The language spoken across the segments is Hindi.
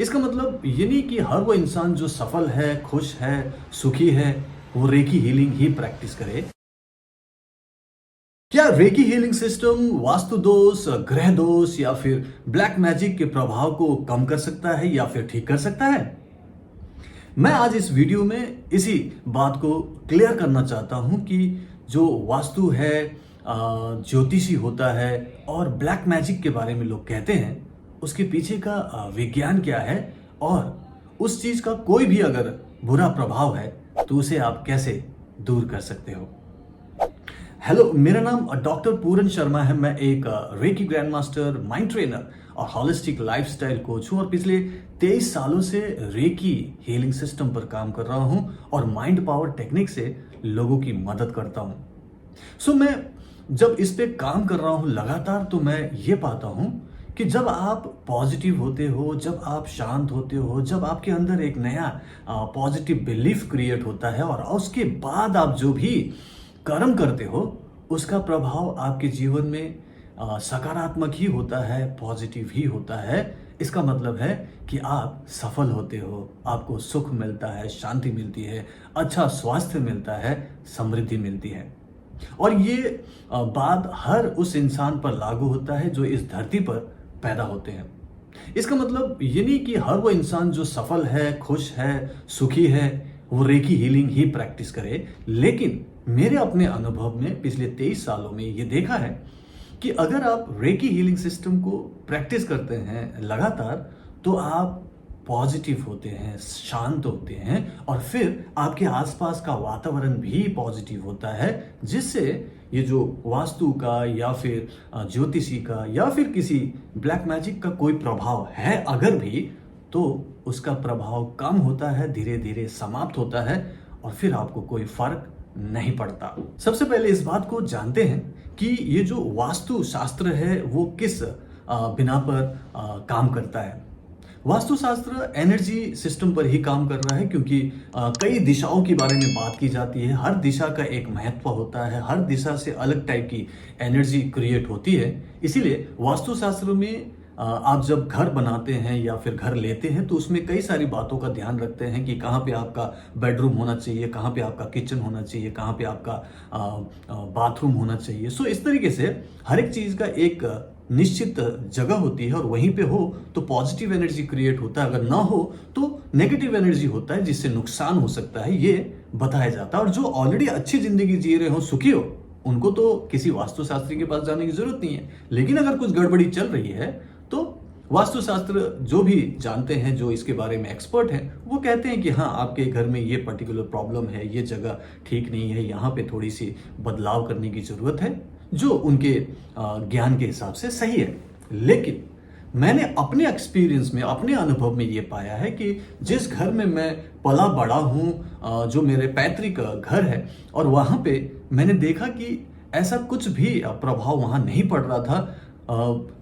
इसका मतलब ये नहीं कि हर वो इंसान जो सफल है, खुश है, सुखी है, वो रेकी हीलिंग ही प्रैक्टिस करे। क्या रेकी हीलिंग सिस्टम वास्तु दोष, ग्रह दोष या फिर ब्लैक मैजिक के प्रभाव को कम कर सकता है या फिर ठीक कर सकता है? मैं आज इस वीडियो में इसी बात को क्लियर करना चाहता हूं कि जो वास्तु है, ज्योतिषी होता है और ब्लैक मैजिक के बारे में लोग कहते हैं, उसके पीछे का विज्ञान क्या है और उस चीज का कोई भी अगर बुरा प्रभाव है तो उसे आप कैसे दूर कर सकते हो। हेलो, मेरा नाम डॉक्टर पूरन शर्मा है। मैं एक reiki grand master, mind trainer और हॉलिस्टिक लाइफस्टाइल कोच हूं और पिछले 23 सालों से रेकी हीलिंग सिस्टम पर काम कर रहा हूं और माइंड पावर टेक्निक से लोगों की मदद करता हूं। मैं जब इस पे काम कर रहा हूं लगातार, तो मैं ये पाता हूं कि जब आप पॉजिटिव होते हो, जब आप शांत होते हो, जब आपके अंदर एक नया पॉजिटिव बिलीफ क्रिएट होता है और उसके बाद आप जो भी कर्म करते हो, उसका प्रभाव आपके जीवन में सकारात्मक ही होता है, पॉजिटिव ही होता है। इसका मतलब है कि आप सफल होते हो, आपको सुख मिलता है, शांति मिलती है, अच्छा स्वास्थ्य मिलता है, समृद्धि मिलती है। और ये बात हर उस इंसान पर लागू होता है जो इस धरती पर पैदा होते हैं। इसका मतलब ये नहीं कि हर वो इंसान जो सफल है, खुश है, सुखी है, वो रेकी हीलिंग ही प्रैक्टिस करे। लेकिन मेरे अपने अनुभव में पिछले 23 सालों में ये देखा है कि अगर आप रेकी हीलिंग सिस्टम को प्रैक्टिस करते हैं लगातार, तो आप पॉजिटिव होते हैं, शांत होते हैं और फिर आपके आसपास का वातावरण भी पॉजिटिव होता है, जिससे ये जो वास्तु का या फिर ज्योतिषी का या फिर किसी ब्लैक मैजिक का कोई प्रभाव है अगर भी, तो उसका प्रभाव कम होता है, धीरे धीरे समाप्त होता है और फिर आपको कोई फर्क नहीं पड़ता। सबसे पहले इस बात को जानते हैं कि ये जो वास्तु शास्त्र है वो किस बिना पर काम करता है। वास्तुशास्त्र एनर्जी सिस्टम पर ही काम कर रहा है, क्योंकि कई दिशाओं के बारे में बात की जाती है। हर दिशा का एक महत्व होता है, हर दिशा से अलग टाइप की एनर्जी क्रिएट होती है। इसीलिए वास्तुशास्त्र में आप जब घर बनाते हैं या फिर घर लेते हैं तो उसमें कई सारी बातों का ध्यान रखते हैं कि कहाँ पे आपका बेडरूम होना चाहिए, कहाँ पे आपका किचन होना चाहिए, कहाँ पे आपका बाथरूम होना चाहिए। इस तरीके से हर एक चीज़ का एक निश्चित जगह होती है और वहीं पे हो तो पॉजिटिव एनर्जी क्रिएट होता है, अगर ना हो तो नेगेटिव एनर्जी होता है जिससे नुकसान हो सकता है, ये बताया जाता है। और जो ऑलरेडी अच्छी जिंदगी जी रहे हो, सुखी हो, उनको तो किसी वास्तुशास्त्री के पास जाने की जरूरत नहीं है। लेकिन अगर कुछ गड़बड़ी चल रही है तो वास्तुशास्त्र जो भी जानते हैं, जो इसके बारे में एक्सपर्ट हैं, वो कहते हैं कि हाँ, आपके घर में ये पर्टिकुलर प्रॉब्लम है, ये जगह ठीक नहीं है, यहाँ पे थोड़ी सी बदलाव करने की जरूरत है, जो उनके ज्ञान के हिसाब से सही है। लेकिन मैंने अपने एक्सपीरियंस में, अपने अनुभव में ये पाया है कि जिस घर में मैं पला बड़ा हूँ, जो मेरे पैतृक घर है, और वहाँ पे मैंने देखा कि ऐसा कुछ भी प्रभाव वहाँ नहीं पड़ रहा था।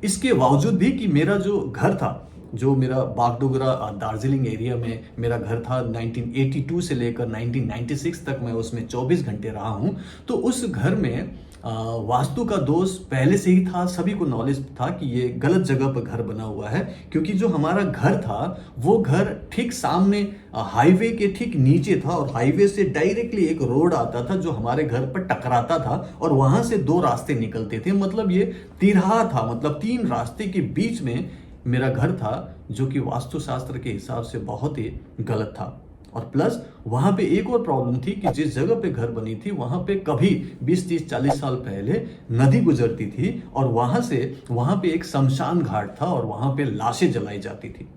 इसके बावजूद भी कि मेरा जो घर था, जो मेरा बागडोगरा दार्जिलिंग एरिया में मेरा घर था, 1982 से लेकर 1996 तक मैं उसमें 24 घंटे रहा हूँ। तो उस घर में वास्तु का दोष पहले से ही था, सभी को नॉलेज था कि ये गलत जगह पर घर बना हुआ है, क्योंकि जो हमारा घर था वो घर ठीक सामने हाईवे के ठीक नीचे था और हाईवे से डायरेक्टली एक रोड आता था जो हमारे घर पर टकराता था और वहां से दो रास्ते निकलते थे। मतलब ये तिरहा था, मतलब तीन रास्ते के बीच में मेरा घर था, जो कि वास्तुशास्त्र के हिसाब से बहुत ही गलत था। और प्लस वहां पे एक और प्रॉब्लम थी कि जिस जगह पे घर बनी थी वहां पे कभी 20, 30, 40 साल पहले नदी गुजरती थी और वहां पे एक शमशान घाट था और वहां पे लाशें जलाई जाती थी।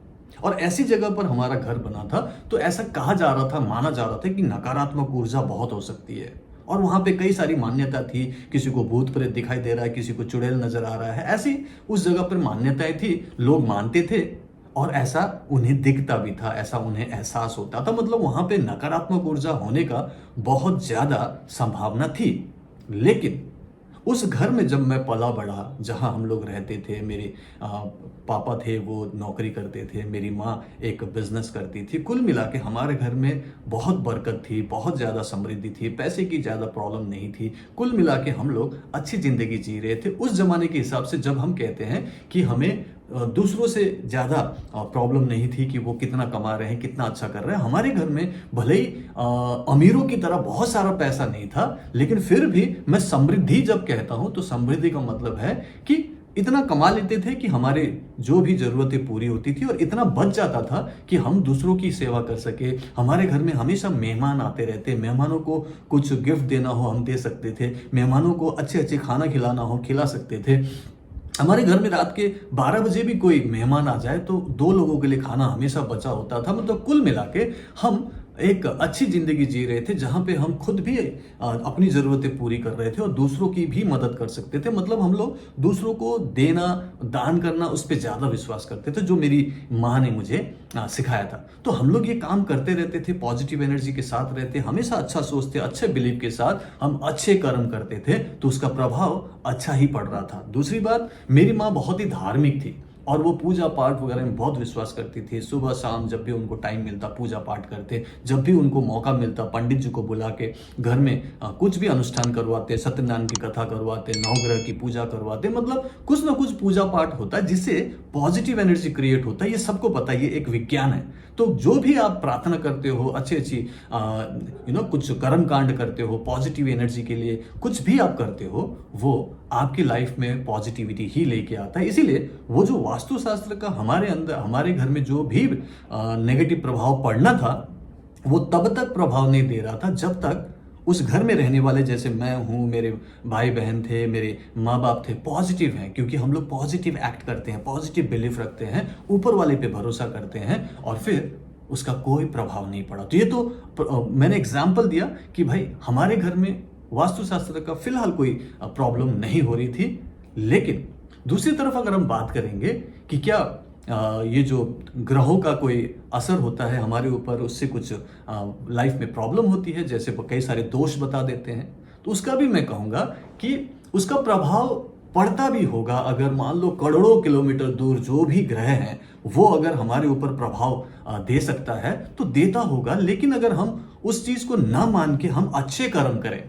और ऐसी जगह पर हमारा घर बना था, तो ऐसा कहा जा रहा था, माना जा रहा था कि नकारात्मक ऊर्जा बहुत हो सकती है। और वहां पे कई सारी मान्यता थी, किसी को भूत प्रेत दिखाई दे रहा है, किसी को चुड़ैल नजर आ रहा है, ऐसी उस जगह पर मान्यताएं थी, लोग मानते थे और ऐसा उन्हें दिखता भी था, ऐसा उन्हें एहसास होता था। मतलब वहां पे नकारात्मक ऊर्जा होने का बहुत ज्यादा संभावना थी। लेकिन उस घर में जब मैं पला बढ़ा, जहां हम लोग रहते थे, मेरे पापा थे वो नौकरी करते थे, मेरी माँ एक बिजनेस करती थी, कुल मिला के हमारे घर में बहुत बरकत थी, बहुत ज़्यादा समृद्धि थी, पैसे की ज़्यादा प्रॉब्लम नहीं थी। कुल मिला के हम लोग अच्छी ज़िंदगी जी रहे थे उस ज़माने के हिसाब से। जब हम कहते हैं कि हमें दूसरों से ज़्यादा प्रॉब्लम नहीं थी कि वो कितना कमा रहे हैं, कितना अच्छा कर रहे हैं। हमारे घर में भले ही अमीरों की तरह बहुत सारा पैसा नहीं था, लेकिन फिर भी मैं समृद्धि जब कहता हूं तो समृद्धि का मतलब है कि इतना कमा लेते थे कि हमारे जो भी ज़रूरतें पूरी होती थी और इतना बच जाता था कि हम दूसरों की सेवा कर सके। हमारे घर में हमेशा मेहमान आते रहते, मेहमानों को कुछ गिफ्ट देना हो हम दे सकते थे, मेहमानों को अच्छे अच्छे खाना खिलाना हो खिला सकते थे। हमारे घर में रात के 12 बजे भी कोई मेहमान आ जाए तो 2 लोगों के लिए खाना हमेशा बचा होता था। मतलब कुल मिला के हम एक अच्छी ज़िंदगी जी रहे थे, जहाँ पे हम खुद भी अपनी ज़रूरतें पूरी कर रहे थे और दूसरों की भी मदद कर सकते थे। मतलब हम लोग दूसरों को देना, दान करना, उस पे ज़्यादा विश्वास करते थे, जो मेरी माँ ने मुझे सिखाया था। तो हम लोग ये काम करते रहते थे, पॉजिटिव एनर्जी के साथ रहते, हमेशा अच्छा सोचते, अच्छे बिलीव के साथ हम अच्छे कर्म करते थे, तो उसका प्रभाव अच्छा ही पड़ रहा था। दूसरी बात, मेरी माँ बहुत ही धार्मिक थी और वो पूजा पाठ वगैरह में बहुत विश्वास करती थी। सुबह शाम जब भी उनको टाइम मिलता पूजा पाठ करते, जब भी उनको मौका मिलता पंडित जी को बुला के घर में कुछ भी अनुष्ठान करवाते, सत्यनारायण की कथा करवाते, नवग्रह की पूजा करवाते। मतलब कुछ ना कुछ पूजा पाठ होता है जिससे पॉजिटिव एनर्जी क्रिएट होता है। ये सबको पता है, ये एक विज्ञान है। तो जो भी आप प्रार्थना करते हो, अच्छी अच्छी कुछ कर्म कांड करते हो पॉजिटिव एनर्जी के लिए, कुछ भी आप करते हो, वो आपकी लाइफ में पॉजिटिविटी ही लेके आता है। इसीलिए वो जो वास्तुशास्त्र का हमारे अंदर, हमारे घर में जो भी नेगेटिव प्रभाव पड़ना था, वो तब तक प्रभाव नहीं दे रहा था जब तक उस घर में रहने वाले, जैसे मैं हूँ, मेरे भाई बहन थे, मेरे माँ बाप थे, पॉजिटिव हैं। क्योंकि हम लोग पॉजिटिव एक्ट करते हैं, पॉजिटिव बिलीफ रखते हैं, ऊपर वाले पे भरोसा करते हैं और फिर उसका कोई प्रभाव नहीं पड़ा। तो ये तो मैंने एग्जाम्पल दिया कि भाई हमारे घर में वास्तुशास्त्र का फिलहाल कोई प्रॉब्लम नहीं हो रही थी। लेकिन दूसरी तरफ अगर हम बात करेंगे कि क्या ये जो ग्रहों का कोई असर होता है हमारे ऊपर, उससे कुछ लाइफ में प्रॉब्लम होती है, जैसे वो कई सारे दोष बता देते हैं, तो उसका भी मैं कहूँगा कि उसका प्रभाव पड़ता भी होगा। अगर मान लो करोड़ों किलोमीटर दूर जो भी ग्रह हैं वो अगर हमारे ऊपर प्रभाव दे सकता है तो देता होगा। लेकिन अगर हम उस चीज़ को ना मान के हम अच्छे कर्म करें,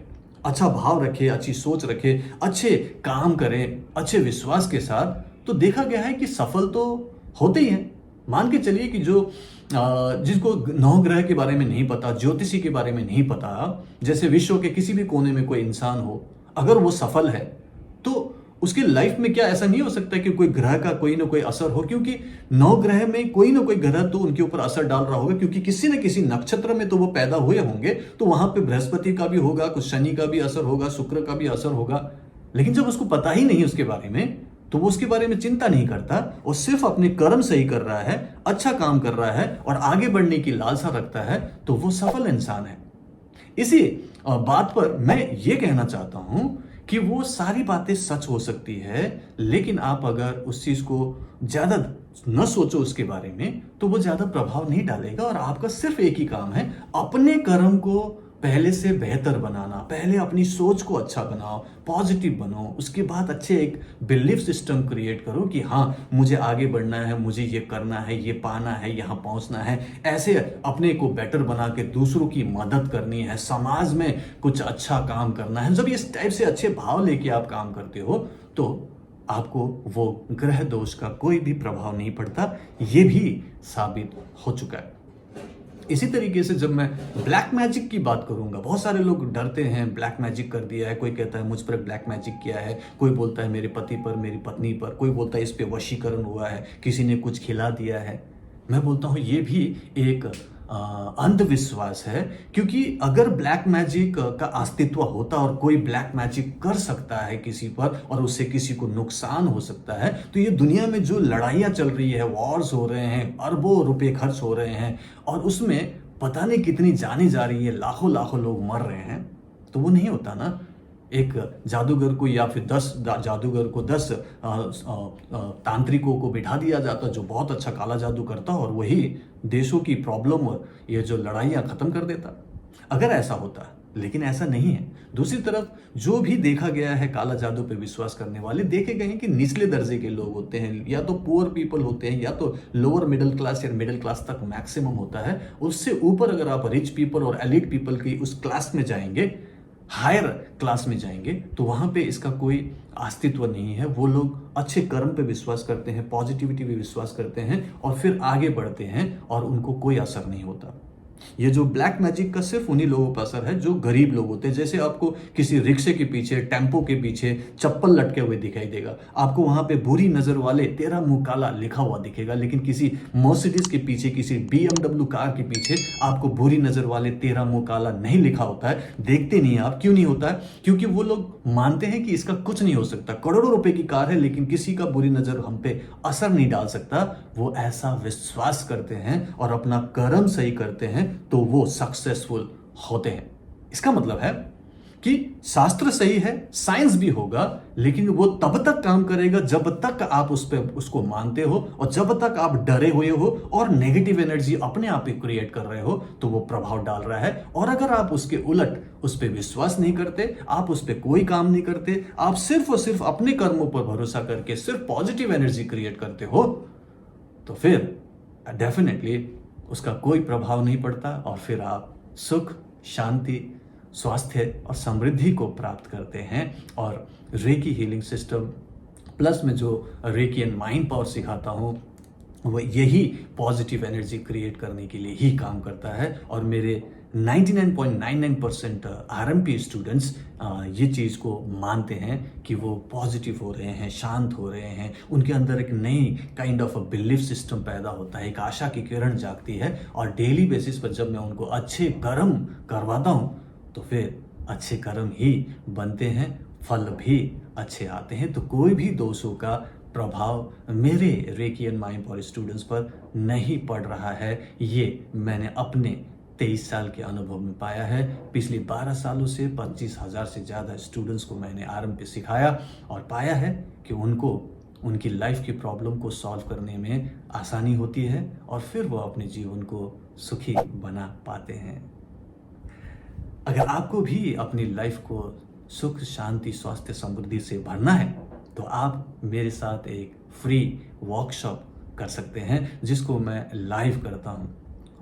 अच्छा भाव रखें, अच्छी सोच रखें, अच्छे काम करें, अच्छे विश्वास के साथ, तो देखा गया है कि सफल तो होते ही हैं। मान के चलिए कि जो जिसको नवग्रह के बारे में नहीं पता, ज्योतिषी के बारे में नहीं पता, जैसे विश्व के किसी भी कोने में कोई इंसान हो, अगर वो सफल है तो उसकी लाइफ में क्या ऐसा नहीं हो सकता कि कोई ग्रह का कोई ना कोई असर हो? क्योंकि नवग्रह में कोई ना कोई ग्रह तो उनके ऊपर असर डाल रहा होगा, क्योंकि किसी न किसी नक्षत्र में तो वो पैदा हुए होंगे। तो वहां पे बृहस्पति का भी होगा, कुछ शनि का भी असर होगा, शुक्र का भी असर होगा। लेकिन जब उसको पता ही नहीं उसके बारे में, तो वो उसके बारे में चिंता नहीं करता और सिर्फ अपने कर्म सही कर रहा है, अच्छा काम कर रहा है और आगे बढ़ने की लालसा रखता है, तो वो सफल इंसान है। इसी बात पर मैं ये कहना चाहता हूं कि वो सारी बातें सच हो सकती है, लेकिन आप अगर उस चीज को ज्यादा न सोचो उसके बारे में, तो वो ज्यादा प्रभाव नहीं डालेगा। और आपका सिर्फ एक ही काम है, अपने कर्म को पहले से बेहतर बनाना। पहले अपनी सोच को अच्छा बनाओ, पॉजिटिव बनो, उसके बाद अच्छे एक बिलीफ सिस्टम क्रिएट करो कि हाँ मुझे आगे बढ़ना है, मुझे ये करना है, ये पाना है, यहाँ पहुँचना है। ऐसे अपने को बेटर बना के दूसरों की मदद करनी है, समाज में कुछ अच्छा काम करना है। जब इस टाइप से अच्छे भाव लेके आप काम करते हो तो आपको वो ग्रह दोष का कोई भी प्रभाव नहीं पड़ता। ये भी साबित हो चुका है। इसी तरीके से जब मैं ब्लैक मैजिक की बात करूंगा, बहुत सारे लोग डरते हैं, ब्लैक मैजिक कर दिया है, कोई कहता है मुझ पर ब्लैक मैजिक किया है, कोई बोलता है मेरे पति पर, मेरी पत्नी पर, कोई बोलता है इस पे वशीकरण हुआ है, किसी ने कुछ खिला दिया है। मैं बोलता हूँ ये भी एक अंधविश्वास है। क्योंकि अगर ब्लैक मैजिक का अस्तित्व होता और कोई ब्लैक मैजिक कर सकता है किसी पर और उससे किसी को नुकसान हो सकता है, तो ये दुनिया में जो लड़ाइयाँ चल रही है, वॉर्स हो रहे हैं, अरबों रुपए खर्च हो रहे हैं और उसमें पता नहीं कितनी जाने जा रही है, लाखों लाखों लोग मर रहे हैं, तो वो नहीं होता ना। एक जादूगर को या फिर 10 जादूगर को 10 तांत्रिकों को बिठा दिया जाता जो बहुत अच्छा काला जादू करता और वही देशों की प्रॉब्लम और ये जो लड़ाइयाँ खत्म कर देता, अगर ऐसा होता। लेकिन ऐसा नहीं है। दूसरी तरफ जो भी देखा गया है काला जादू पे विश्वास करने वाले देखे गए हैं कि निचले दर्जे के लोग होते हैं, या तो पुअर पीपल होते हैं, या तो लोअर मिडिल क्लास या मिडिल क्लास तक मैक्सिमम होता है। उससे ऊपर अगर आप रिच पीपल और एलिट पीपल की उस क्लास में जाएंगे, हायर क्लास में जाएंगे तो वहां पे इसका कोई अस्तित्व नहीं है। वो लोग अच्छे कर्म पे विश्वास करते हैं, पॉजिटिविटी पे विश्वास करते हैं और फिर आगे बढ़ते हैं और उनको कोई असर नहीं होता। ये जो ब्लैक मैजिक का सिर्फ उन्हीं लोगों पर असर है जो गरीब लोग होते हैं। जैसे आपको किसी रिक्शे के पीछे, टेम्पो के पीछे चप्पल लटके हुए दिखाई देगा, आपको वहां पे बुरी नजर वाले तेरा मुंह काला लिखा हुआ दिखेगा, लेकिन किसी मर्सिडीज के पीछे, किसी BMW कार के पीछे आपको बुरी नजर वाले तेरा मुंह काला नहीं लिखा होता है। देखते नहीं आप, क्यों नहीं होता है? क्योंकि वो लोग मानते हैं कि इसका कुछ नहीं हो सकता। करोड़ों रुपए की कार है लेकिन किसी का बुरी नजर हम पे असर नहीं डाल सकता। वो ऐसा विश्वास करते हैं और अपना कर्म सही करते हैं तो वो सक्सेसफुल होते हैं। इसका मतलब है कि शास्त्र सही है, साइंस भी होगा, लेकिन वो तब तक काम करेगा जब तक आप उसको मानते हो और जब तक आप डरे हुए हो और नेगेटिव एनर्जी अपने आप ही क्रिएट कर रहे हो तो वो प्रभाव डाल रहा है। और अगर आप उसके उलट उस पर विश्वास नहीं करते, आप उस पर कोई काम नहीं करते, आप सिर्फ और सिर्फ अपने कर्मों पर भरोसा करके सिर्फ पॉजिटिव एनर्जी क्रिएट करते हो, तो फिर डेफिनेटली उसका कोई प्रभाव नहीं पड़ता और फिर आप सुख, शांति, स्वास्थ्य और समृद्धि को प्राप्त करते हैं। और रेकी हीलिंग सिस्टम प्लस में जो रेकी एंड माइंड पावर सिखाता हूँ वो यही पॉजिटिव एनर्जी क्रिएट करने के लिए ही काम करता है। और मेरे 99.99% RMP स्टूडेंट्स ये चीज़ को मानते हैं कि वो पॉजिटिव हो रहे हैं, शांत हो रहे हैं, उनके अंदर एक नई काइंड ऑफ बिलीफ सिस्टम पैदा होता है, एक आशा की किरण जागती है। और डेली बेसिस पर जब मैं उनको अच्छे कर्म करवाता हूँ तो फिर अच्छे कर्म ही बनते हैं, फल भी अच्छे आते हैं। तो कोई भी दोषों का प्रभाव मेरे recce and mind power students पर नहीं पड़ रहा है। ये मैंने अपने 23 साल के अनुभव में पाया है। पिछले 12 सालों से 25,000 से ज़्यादा स्टूडेंट्स को मैंने आरंभ पे सिखाया और पाया है कि उनको उनकी लाइफ की प्रॉब्लम को सॉल्व करने में आसानी होती है और फिर वो अपने जीवन को सुखी बना पाते हैं। अगर आपको भी अपनी लाइफ को सुख, शांति, स्वास्थ्य, समृद्धि से भरना है तो आप मेरे साथ एक फ्री वर्कशॉप कर सकते हैं जिसको मैं लाइव करता हूं।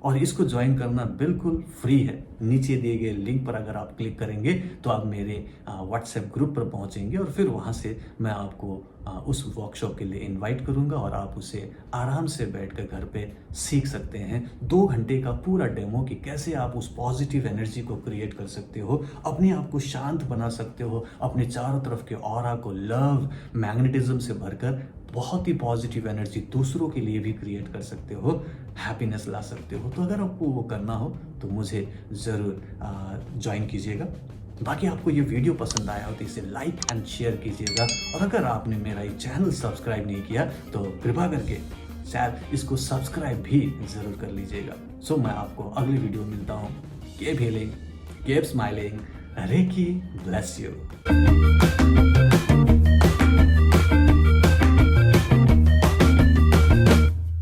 और इसको ज्वाइन करना बिल्कुल फ्री है। नीचे दिए गए लिंक पर अगर आप क्लिक करेंगे तो आप मेरे व्हाट्सएप ग्रुप पर पहुंचेंगे और फिर वहां से मैं आपको उस वर्कशॉप के लिए इनवाइट करूंगा और आप उसे आराम से बैठकर घर पे सीख सकते हैं। 2 घंटे का पूरा डेमो कि कैसे आप उस पॉजिटिव एनर्जी को क्रिएट कर सकते हो, अपने आप को शांत बना सकते हो, अपने चारों तरफ के ऑरा को लव, मैग्नेटिज्म से भरकर बहुत ही पॉजिटिव एनर्जी दूसरों के लिए भी क्रिएट कर सकते हो, हैप्पीनेस ला सकते हो। तो अगर आपको वो करना हो तो मुझे ज़रूर ज्वाइन कीजिएगा। बाकी आपको ये वीडियो पसंद आया हो तो इसे लाइक एंड शेयर कीजिएगा। और अगर आपने मेरा ये चैनल सब्सक्राइब नहीं किया तो कृपा करके शायद इसको सब्सक्राइब भी ज़रूर कर लीजिएगा। सो मैं आपको अगली वीडियो मिलता हूँ। Keep healing, keep smiling, reiki bless you.